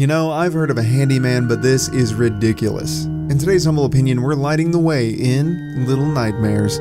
You know, I've heard of a handyman, but this is ridiculous. In today's humble opinion, we're lighting the way in Little Nightmares.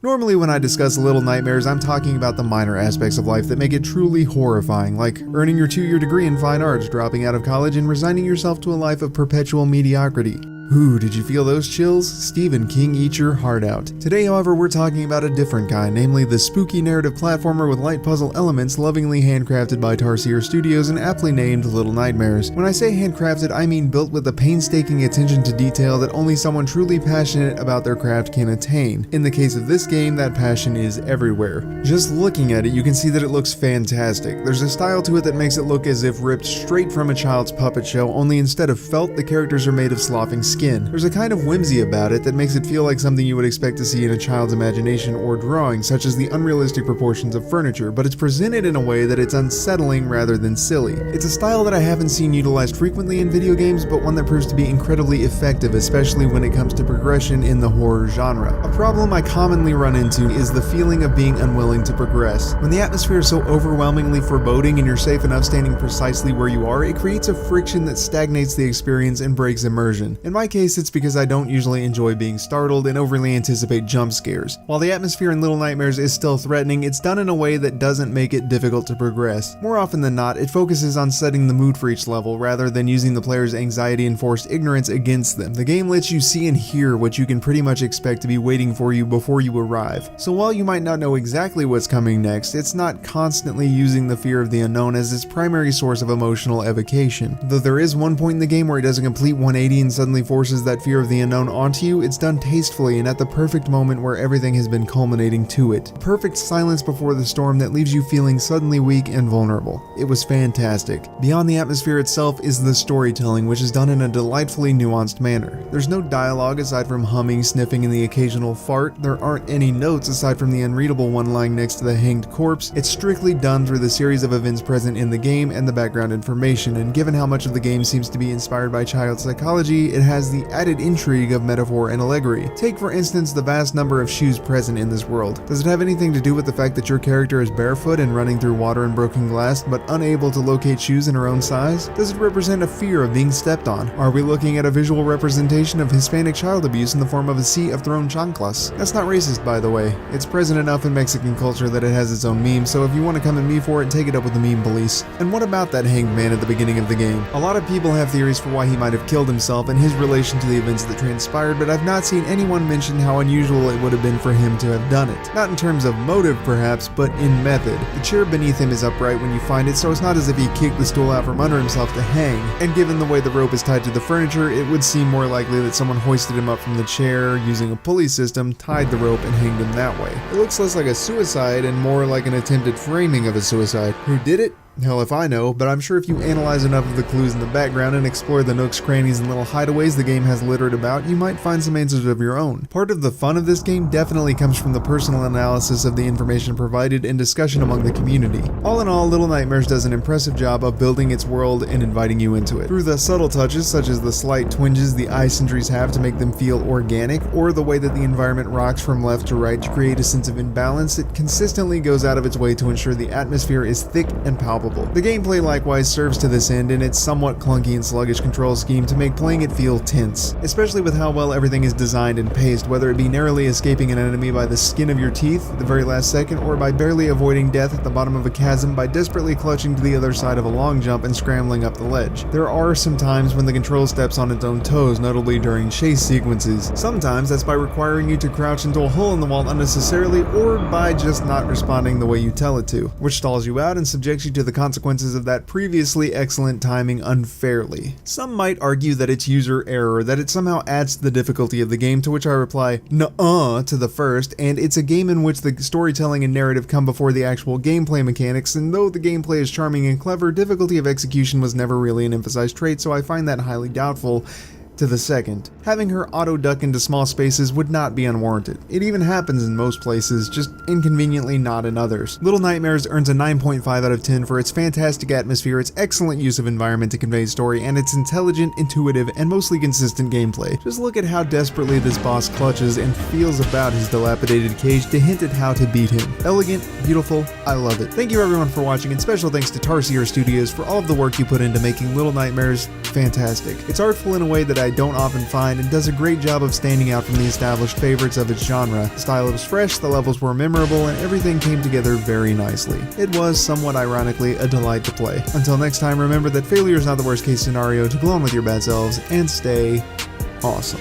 Normally when I discuss Little Nightmares, I'm talking about the minor aspects of life that make it truly horrifying, like earning your 2-year degree in fine arts, dropping out of college, and resigning yourself to a life of perpetual mediocrity. Ooh, did you feel those chills? Stephen King, eat your heart out. Today, however, we're talking about a different kind, namely the spooky narrative platformer with light puzzle elements lovingly handcrafted by Tarsier Studios and aptly named Little Nightmares. When I say handcrafted, I mean built with a painstaking attention to detail that only someone truly passionate about their craft can attain. In the case of this game, that passion is everywhere. Just looking at it, you can see that it looks fantastic. There's a style to it that makes it look as if ripped straight from a child's puppet show, only instead of felt, the characters are made of sloughing skin. There's a kind of whimsy about it that makes it feel like something you would expect to see in a child's imagination or drawing, such as the unrealistic proportions of furniture, but it's presented in a way that it's unsettling rather than silly. It's a style that I haven't seen utilized frequently in video games, but one that proves to be incredibly effective, especially when it comes to progression in the horror genre. A problem I commonly run into is the feeling of being unwilling to progress. When the atmosphere is so overwhelmingly foreboding and you're safe enough standing precisely where you are, it creates a friction that stagnates the experience and breaks immersion. In my case, it's because I don't usually enjoy being startled and overly anticipate jump scares. While the atmosphere in Little Nightmares is still threatening, it's done in a way that doesn't make it difficult to progress. More often than not, it focuses on setting the mood for each level rather than using the player's anxiety and forced ignorance against them. The game lets you see and hear what you can pretty much expect to be waiting for you before you arrive. So while you might not know exactly what's coming next, it's not constantly using the fear of the unknown as its primary source of emotional evocation. Though there is one point in the game where it does a complete 180 and suddenly forces that fear of the unknown onto you, it's done tastefully and at the perfect moment where everything has been culminating to it. Perfect silence before the storm that leaves you feeling suddenly weak and vulnerable. It was fantastic. Beyond the atmosphere itself is the storytelling, which is done in a delightfully nuanced manner. There's no dialogue aside from humming, sniffing, and the occasional fart. There aren't any notes aside from the unreadable one lying next to the hanged corpse. It's strictly done through the series of events present in the game and the background information, and given how much of the game seems to be inspired by child psychology, it has the added intrigue of metaphor and allegory. Take for instance the vast number of shoes present in this world. Does it have anything to do with the fact that your character is barefoot and running through water and broken glass but unable to locate shoes in her own size? Does it represent a fear of being stepped on? Are we looking at a visual representation of Hispanic child abuse in the form of a sea of thrown chanclas? That's not racist, by the way. It's present enough in Mexican culture that it has its own meme, so if you want to come at me for it, take it up with the meme police. And what about that hanged man at the beginning of the game? A lot of people have theories for why he might have killed himself and his relation to the events that transpired, but I've not seen anyone mention how unusual it would have been for him to have done it. Not in terms of motive perhaps, but in method. The chair beneath him is upright when you find it, so it's not as if he kicked the stool out from under himself to hang. And given the way the rope is tied to the furniture, it would seem more likely that someone hoisted him up from the chair using a pulley system, tied the rope, and hanged him that way. It looks less like a suicide and more like an attempted framing of a suicide. Who did it? Hell if I know, but I'm sure if you analyze enough of the clues in the background and explore the nooks, crannies, and little hideaways the game has littered about, you might find some answers of your own. Part of the fun of this game definitely comes from the personal analysis of the information provided and discussion among the community. All in all, Little Nightmares does an impressive job of building its world and inviting you into it. Through the subtle touches such as the slight twinges the eye sentries have to make them feel organic, or the way that the environment rocks from left to right to create a sense of imbalance, it consistently goes out of its way to ensure the atmosphere is thick and palpable. The gameplay likewise serves to this end in its somewhat clunky and sluggish control scheme to make playing it feel tense, especially with how well everything is designed and paced, whether it be narrowly escaping an enemy by the skin of your teeth at the very last second, or by barely avoiding death at the bottom of a chasm by desperately clutching to the other side of a long jump and scrambling up the ledge. There are some times when the control steps on its own toes, notably during chase sequences. Sometimes that's by requiring you to crouch into a hole in the wall unnecessarily, or by just not responding the way you tell it to, which stalls you out and subjects you to the consequences of that previously excellent timing unfairly. Some might argue that it's user error, that it somehow adds to the difficulty of the game, to which I reply, nuh-uh to the first, and it's a game in which the storytelling and narrative come before the actual gameplay mechanics, and though the gameplay is charming and clever, difficulty of execution was never really an emphasized trait, so I find that highly doubtful. to the second. Having her auto-duck into small spaces would not be unwarranted. It even happens in most places, just inconveniently not in others. Little Nightmares earns a 9.5 out of 10 for its fantastic atmosphere, its excellent use of environment to convey story, and its intelligent, intuitive, and mostly consistent gameplay. Just look at how desperately this boss clutches and feels about his dilapidated cage to hint at how to beat him. Elegant, beautiful, I love it. Thank you everyone for watching, and special thanks to Tarsier Studios for all of the work you put into making Little Nightmares fantastic. It's artful in a way that I don't often find and does a great job of standing out from the established favorites of its genre. The style was fresh, the levels were memorable, and everything came together very nicely. It was, somewhat ironically, a delight to play. Until next time, remember that failure is not the worst case scenario, to go on with your bad selves, and stay awesome.